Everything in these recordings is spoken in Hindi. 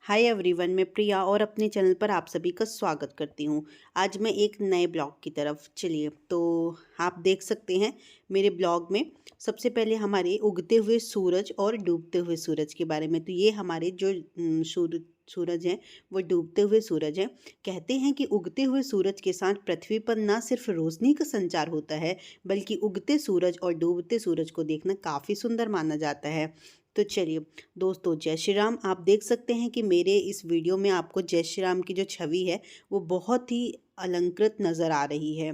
हाय एवरीवन, मैं प्रिया और अपने चैनल पर आप सभी का स्वागत करती हूँ। आज मैं एक नए ब्लॉग की तरफ चलिए तो आप देख सकते हैं मेरे ब्लॉग में सबसे पहले हमारे उगते हुए सूरज और डूबते हुए सूरज के बारे में। तो ये हमारे जो सूरज हैं वो डूबते हुए सूरज हैं। कहते हैं कि उगते हुए सूरज के साथ पृथ्वी पर ना सिर्फ रोशनी का संचार होता है बल्कि उगते सूरज और डूबते सूरज को देखना काफ़ी सुंदर माना जाता है। तो चलिए दोस्तों, जय श्री राम। आप देख सकते हैं कि मेरे इस वीडियो में आपको जय श्री राम की जो छवि है वो बहुत ही अलंकृत नज़र आ रही है।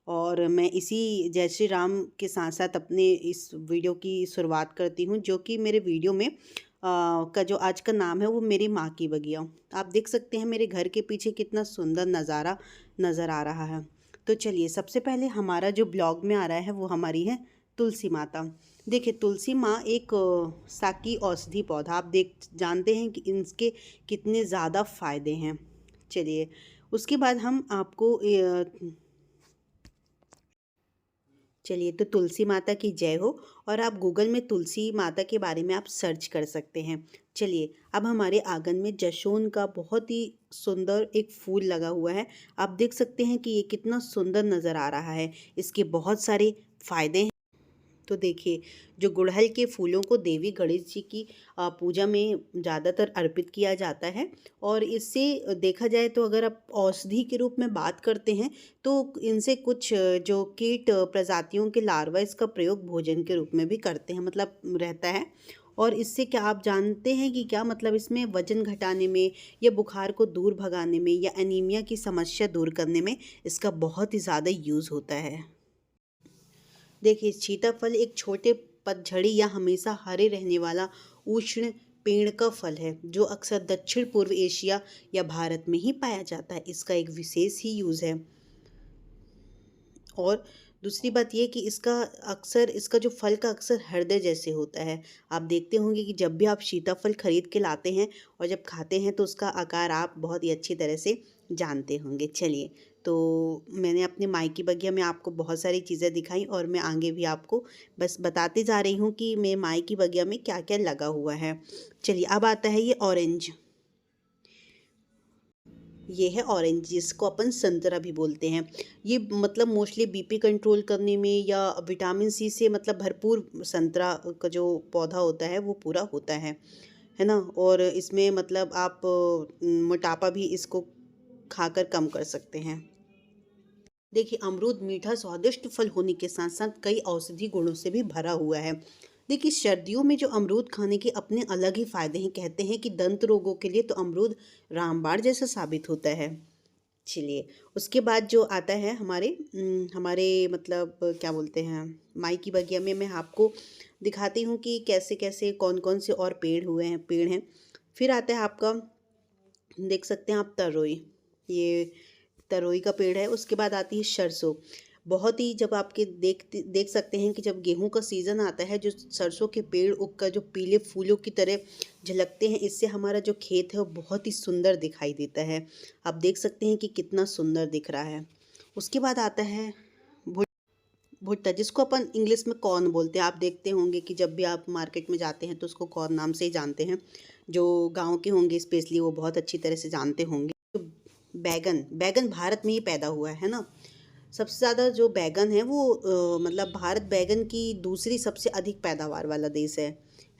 और मैं इसी जय श्री राम के साथ साथ अपने इस वीडियो की शुरुआत करती हूँ, जो कि मेरे वीडियो में का जो आज का नाम है वो मेरी माँ की बगिया। आप देख सकते हैं मेरे घर के पीछे कितना सुंदर नज़ारा नज़र आ रहा है। तो चलिए, सबसे पहले हमारा जो ब्लॉग में आ रहा है वो हमारी है तुलसी माता। देखिए, तुलसी माँ एक शाकीय औषधि पौधा, आप देख जानते हैं कि इनके कितने ज़्यादा फायदे हैं। चलिए, उसके बाद हम आपको चलिए तो तुलसी माता की जय हो। और आप गूगल में तुलसी माता के बारे में आप सर्च कर सकते हैं। चलिए, अब हमारे आंगन में जशोन का बहुत ही सुंदर एक फूल लगा हुआ है। आप देख सकते हैं कि ये कितना सुंदर नज़र आ रहा है। इसके बहुत सारे फायदे हैं। तो देखिए, जो गुड़हल के फूलों को देवी गणेश जी की पूजा में ज़्यादातर अर्पित किया जाता है। और इससे देखा जाए तो अगर आप औषधि के रूप में बात करते हैं तो इनसे कुछ जो कीट प्रजातियों के लार्वा इसका प्रयोग भोजन के रूप में भी करते हैं, मतलब रहता है। और इससे क्या आप जानते हैं कि क्या मतलब इसमें वजन घटाने में या बुखार को दूर भगाने में या एनीमिया की समस्या दूर करने में इसका बहुत ही ज़्यादा यूज़ होता है। देखिए, सीताफल एक छोटे पतझड़ी या हमेशा हरे रहने वाला उष्ण पेड़ का फल है जो अक्सर दक्षिण पूर्व एशिया या भारत में ही पाया जाता है। इसका एक विशेष ही यूज़ है। और दूसरी बात ये कि इसका जो फल का अक्सर हृदय जैसे होता है। आप देखते होंगे कि जब भी आप सीताफल खरीद के लाते हैं और जब खाते हैं तो उसका आकार आप बहुत ही अच्छी तरह से जानते होंगे। चलिए, तो मैंने अपने मायके बगिया में आपको बहुत सारी चीज़ें दिखाई और मैं आगे भी आपको बस बताते जा रही हूँ कि मेरे मायके बगिया में क्या क्या लगा हुआ है। चलिए, अब आता है ये ऑरेंज। ये है ऑरेंज, जिसको अपन संतरा भी बोलते हैं। ये मतलब मोस्टली बीपी कंट्रोल करने में या विटामिन सी से मतलब भरपूर संतरा का जो पौधा होता है वो पूरा होता है ना। और इसमें मतलब आप मोटापा भी इसको खाकर कम कर सकते हैं। देखिए, अमरूद मीठा स्वादिष्ट फल होने के साथ साथ कई औषधि गुणों से भी भरा हुआ है। देखिए, सर्दियों में जो अमरूद खाने के अपने अलग ही फायदे हैं। कहते हैं कि दंत रोगों के लिए तो अमरूद रामबाण जैसा साबित होता है। चलिए, उसके बाद जो आता है हमारे मतलब क्या बोलते हैं, माई की बगिया में मैं आपको दिखाती हूँ कि कैसे कैसे कौन कौन से और पेड़ हैं। फिर आता है आपका, देख सकते हैं आप, तरोई। ये तरोई का पेड़ है। उसके बाद आती है सरसों। बहुत ही जब आपके देख सकते हैं कि जब गेहूं का सीज़न आता है, जो सरसों के पेड़ उगकर जो पीले फूलों की तरह झलकते हैं, इससे हमारा जो खेत है वो बहुत ही सुंदर दिखाई देता है। आप देख सकते हैं कि कितना सुंदर दिख रहा है। उसके बाद आता है भुट्टा, जिसको अपन इंग्लिश में कॉर्न बोलते हैं। आप देखते होंगे कि जब भी आप मार्केट में जाते हैं तो उसको कॉर्न नाम से ही जानते हैं। जो गांव के होंगे स्पेशली वो बहुत अच्छी तरह से जानते होंगे। तो बैगन बैगन भारत में ही पैदा हुआ है ना। सबसे ज़्यादा जो बैगन है वो मतलब भारत बैगन की दूसरी सबसे अधिक पैदावार वाला देश है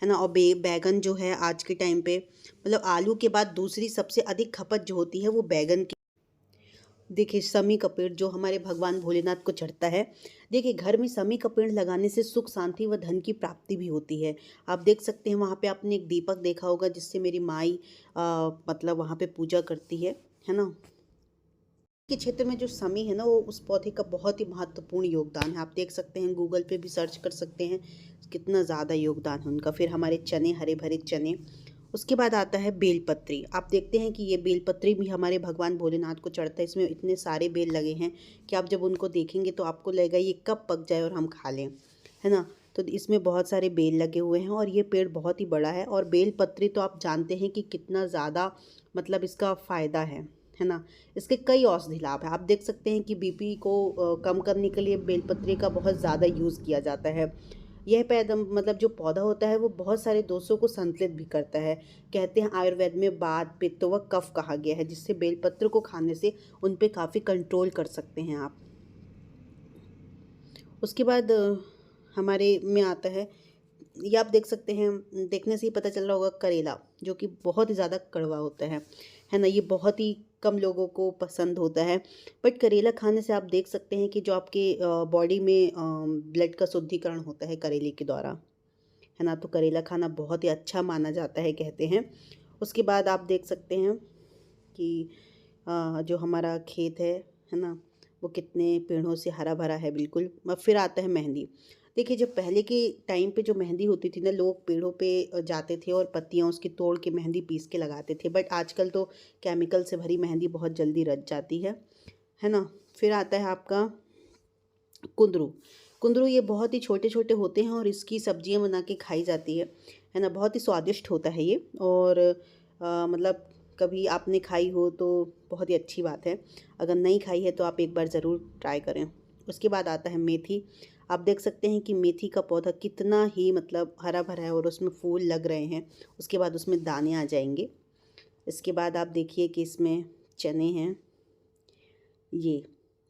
ना। और बैगन जो है आज के टाइम पे मतलब आलू के बाद दूसरी सबसे अधिक खपत जो होती है वो बैगन की। देखिए, समी का पेड़ जो हमारे भगवान भोलेनाथ को चढ़ता है। देखिए, घर में समी का पेड़ लगाने से सुख शांति व धन की प्राप्ति भी होती है। आप देख सकते हैं वहाँ पे आपने एक दीपक देखा होगा जिससे मेरी माई मतलब वहाँ पे पूजा करती है ना। के क्षेत्र में जो समी है ना, वो उस पौधे का बहुत ही महत्वपूर्ण योगदान है। आप देख सकते हैं, गूगल पे भी सर्च कर सकते हैं कितना ज़्यादा योगदान है उनका। फिर हमारे चने, हरे भरे चने। उसके बाद आता है बेलपत्री। आप देखते हैं कि ये बेलपत्री भी हमारे भगवान भोलेनाथ को चढ़ता है। इसमें इतने सारे बेल लगे हैं कि आप जब उनको देखेंगे तो आपको लगेगा ये कब पक जाए और हम खा लें, है ना। तो इसमें बहुत सारे बेल लगे हुए हैं और ये पेड़ बहुत ही बड़ा है। और बेलपत्री तो आप जानते हैं कि कितना ज़्यादा मतलब इसका फ़ायदा है ना। इसके कई औषधि लाभ हैं। आप देख सकते हैं कि बीपी को कम करने के लिए बेलपत्री का बहुत ज़्यादा यूज़ किया जाता है। यह पैदा मतलब जो पौधा होता है वो बहुत सारे दोषों को संतुलित भी करता है। कहते हैं आयुर्वेद में वात, पित्त व कफ कहा गया है, जिससे बेलपत्र को खाने से उन पे काफ़ी कंट्रोल कर सकते हैं आप। उसके बाद हमारे में आता है, ये आप देख सकते हैं, देखने से ही पता चल रहा होगा, करेला, जो कि बहुत ही ज़्यादा कड़वा होता है ना? ये बहुत ही कम लोगों को पसंद होता है। बट करेला खाने से आप देख सकते हैं कि जो आपके बॉडी में ब्लड का शुद्धिकरण होता है करेले के द्वारा, है ना? तो करेला खाना बहुत ही अच्छा माना जाता है, कहते हैं। उसके बाद आप देख सकते हैं कि जो हमारा खेत है ना? वो कितने पेड़ों से हरा भरा है बिल्कुल। अब फिर आता है मेहंदी। देखिए, जब पहले के टाइम पे जो मेहंदी होती थी ना, लोग पेड़ों पे जाते थे और पत्तियाँ उसकी तोड़ के मेहंदी पीस के लगाते थे। बट आजकल तो केमिकल से भरी मेहंदी बहुत जल्दी रच जाती है ना? फिर आता है आपका कुंदरू। कुंदरू ये बहुत ही छोटे-छोटे होते हैं और इसकी सब्जियाँ बना के खाई जाती है ना? बहुत ही स्वादिष्ट होता है ये। और मतलब कभी आपने खाई हो तो बहुत ही अच्छी बात है। अगर नहीं खाई है तो आप एक बार ज़रूर ट्राई करें। उसके बाद आता है मेथी। आप देख सकते हैं कि मेथी का पौधा कितना ही मतलब हरा-भरा है और उसमें फूल लग रहे हैं। उसके बाद उसमें दाने आ जाएँगे। इसके बाद आप देखिए कि इसमें चने हैं। ये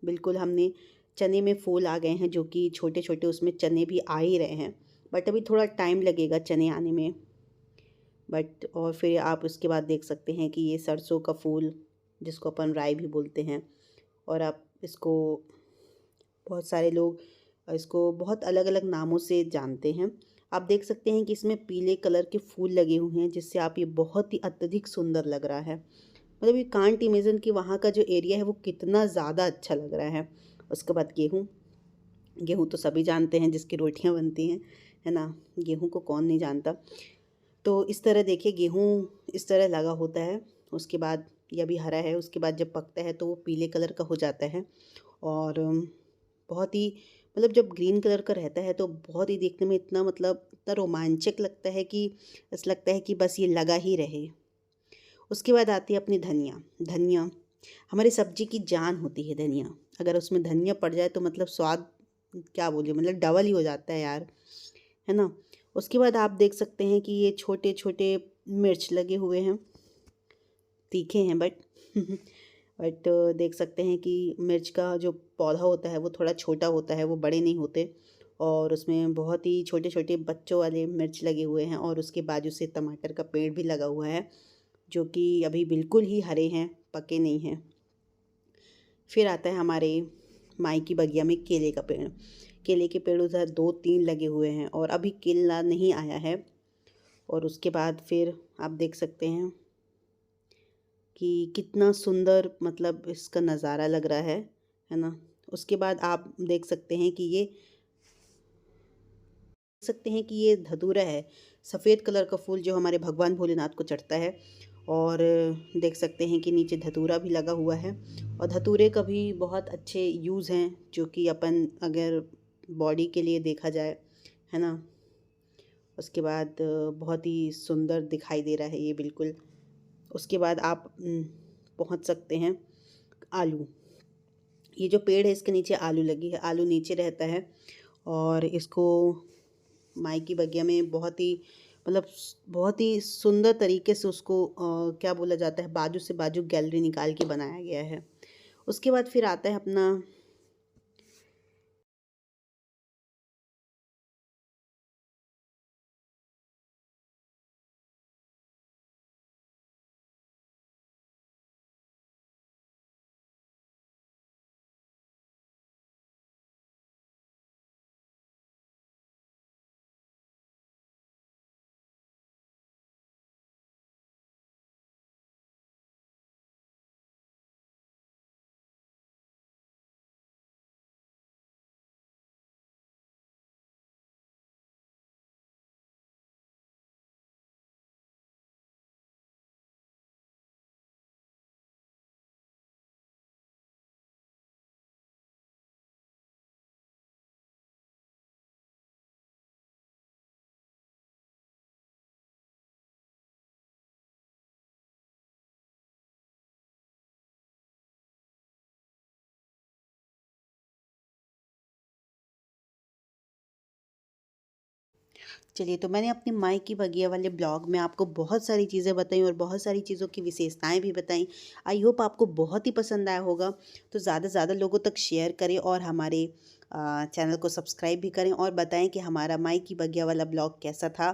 बिल्कुल हमने चने में फूल आ गए हैं, जो कि छोटे-छोटे उसमें चने भी आ ही रहे हैं। बट अभी थोड़ा टाइम लगेगा चने आने में। बट और फिर आप उसके बाद देख सकते हैं कि ये सरसों का फूल, जिसको अपन राई भी बोलते हैं, और आप इसको, बहुत सारे लोग इसको बहुत अलग-अलग नामों से जानते हैं। आप देख सकते हैं कि इसमें पीले कलर के फूल लगे हुए हैं, जिससे आप ये बहुत ही अत्यधिक सुंदर लग रहा है। मतलब ये कांट इमेजिन कि वहाँ का जो एरिया है वो कितना ज़्यादा अच्छा लग रहा है। उसके बाद गेहूँ। गेहूँ तो सभी जानते हैं, जिसकी रोटियाँ बनती हैं, है ना? गेहूँ को कौन नहीं जानता। तो इस तरह देखिए, गेहूँ इस तरह लगा होता है। उसके बाद ये अभी हरा है, उसके बाद जब पकता है तो वो पीले कलर का हो जाता है। और बहुत ही मतलब जब ग्रीन कलर का रहता है तो बहुत ही देखने में इतना मतलब इतना रोमांचक लगता है कि ऐसा लगता है कि बस ये लगा ही रहे। उसके बाद आती है अपनी धनिया। धनिया हमारी सब्जी की जान होती है धनिया। अगर उसमें धनिया पड़ जाए तो मतलब स्वाद क्या बोलिए, मतलब डबल ही हो जाता है यार, है ना? उसके बाद आप देख सकते हैं कि ये छोटे-छोटे मिर्च लगे हुए हैं। तीखे हैं बट बट देख सकते हैं कि मिर्च का जो पौधा होता है वो थोड़ा छोटा होता है, वो बड़े नहीं होते। और उसमें बहुत ही छोटे-छोटे बच्चों वाले मिर्च लगे हुए हैं और उसके बाजू से टमाटर का पेड़ भी लगा हुआ है, जो कि अभी बिल्कुल ही हरे हैं, पके नहीं हैं। फिर आता है हमारे माई की बगिया में केले का पेड़। केले के पेड़ उधर 2-3 लगे हुए हैं और अभी केला नहीं आया है। और उसके बाद फिर आप देख सकते हैं कि कितना सुंदर मतलब इसका नज़ारा लग रहा है ना? उसके बाद आप देख सकते हैं कि ये धतूरा है, सफ़ेद कलर का फूल जो हमारे भगवान भोलेनाथ को चढ़ता है। और देख सकते हैं कि नीचे धतूरा भी लगा हुआ है। और धतूरे का भी बहुत अच्छे यूज़ हैं, जो कि अपन अगर बॉडी के लिए देखा जाए, है ना? उसके बाद बहुत ही सुंदर दिखाई दे रहा है ये बिल्कुल। उसके बाद आप पहुंच सकते हैं आलू। ये जो पेड़ है इसके नीचे आलू लगी है, आलू नीचे रहता है। और इसको माई की बगिया में बहुत ही मतलब बहुत ही सुंदर तरीके से उसको क्या बोला जाता है, बाजू से बाजू गैलरी निकाल के बनाया गया है। उसके बाद फिर आता है अपना चलिए, तो मैंने अपने माई की बगिया वाले ब्लॉग में आपको बहुत सारी चीज़ें बताई और बहुत सारी चीज़ों की विशेषताएँ भी बताई। आई होप आपको बहुत ही पसंद आया होगा। तो ज़्यादा से ज़्यादा लोगों तक शेयर करें और हमारे चैनल को सब्सक्राइब भी करें और बताएं कि हमारा माई की बगिया वाला ब्लॉग कैसा था।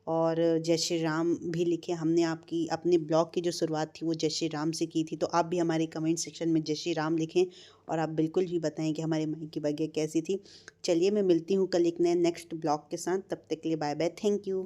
और जय श्री राम भी लिखें। हमने आपकी अपने ब्लॉग की जो शुरुआत थी वो जय श्री राम से की थी, तो आप भी हमारे कमेंट सेक्शन में जय श्री राम लिखें। और आप बिल्कुल भी बताएं कि हमारे माई की बगिया कैसी थी। चलिए, मैं मिलती हूँ कल एक नए नेक्स्ट ब्लॉग के साथ। तब तक के लिए बाय बाय, थैंक यू।